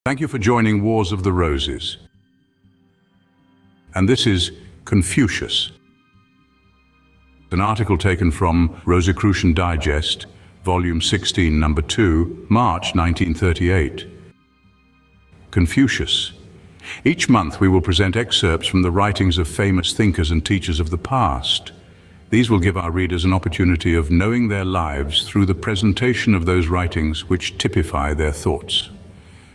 Thank you for joining Wars of the Roses. And this is Confucius, an article taken from Rosicrucian Digest, Volume 16, Number 2, March 1938. Confucius. Each month we will present excerpts from the writings of famous thinkers and teachers of the past. These will give our readers an opportunity of knowing their lives through the presentation of those writings which typify their thoughts.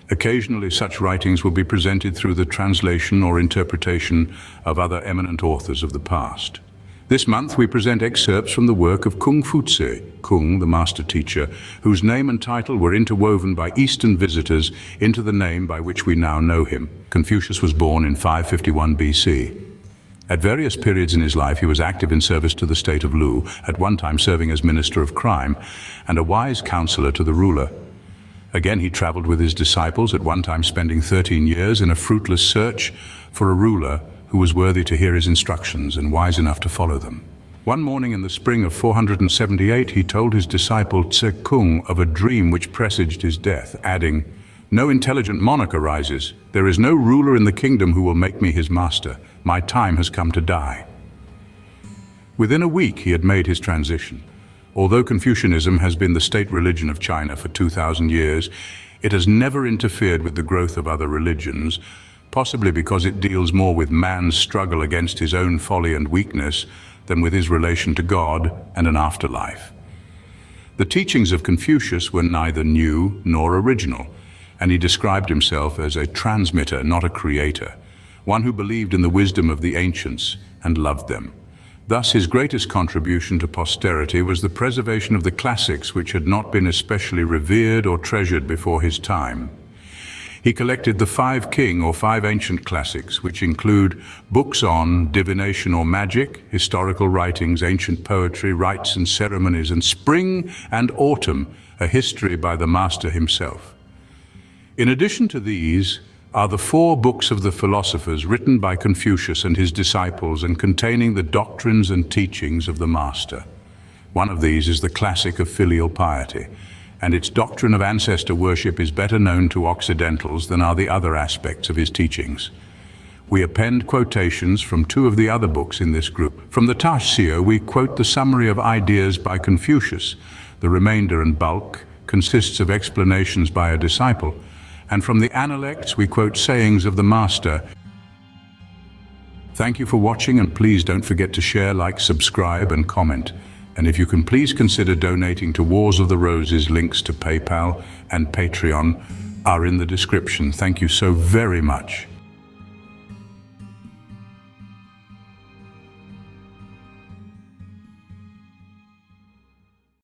Occasionally, such writings will be presented through the translation or interpretation of other eminent authors of the past. This month, we present excerpts from the work of Confucius, Tsze-kung, the master teacher, whose name and title were interwoven by Eastern visitors into the name by which we now know him. Confucius was born in 551 BC. At various periods in his life, he was active in service to the state of Lu, at one time serving as minister of crime and a wise counselor to the ruler. Again, he traveled with his disciples, at one time spending 13 years in a fruitless search for a ruler who was worthy to hear his instructions and wise enough to follow them. One morning in the spring of 478, he told his disciple Tsze-kung of a dream which presaged his death, adding, "No intelligent monarch arises. There is no ruler in the kingdom who will make me his master. My time has come to die." Within a week, he had made his transition. Although Confucianism has been the state religion of China for 2,000 years, it has never interfered with the growth of other religions, possibly because it deals more with man's struggle against his own folly and weakness than with his relation to God and an afterlife. The teachings of Confucius were neither new nor original, and he described himself as a transmitter, not a creator, one who believed in the wisdom of the ancients and loved them. Thus, his greatest contribution to posterity was the preservation of the classics which had not been especially revered or treasured before his time. He collected the 5 king or 5 ancient classics, which include books on divination or magic, historical writings, ancient poetry, rites and ceremonies, and spring and autumn, a history by the master himself. In addition to these, are the 4 books of the philosophers written by Confucius and his disciples and containing the doctrines and teachings of the master. One of these is the classic of filial piety, and its doctrine of ancestor worship is better known to Occidentals than are the other aspects of his teachings. We append quotations from 2 of the other books in this group. From the Tashio, we quote the summary of ideas by Confucius. The remainder and bulk consists of explanations by a disciple. And from the Analects, we quote sayings of the master. Thank you for watching, and please don't forget to share, like, subscribe, and comment. And if you can, please consider donating to Wars of the Roses. Links to PayPal and Patreon are in the description. Thank you so very much.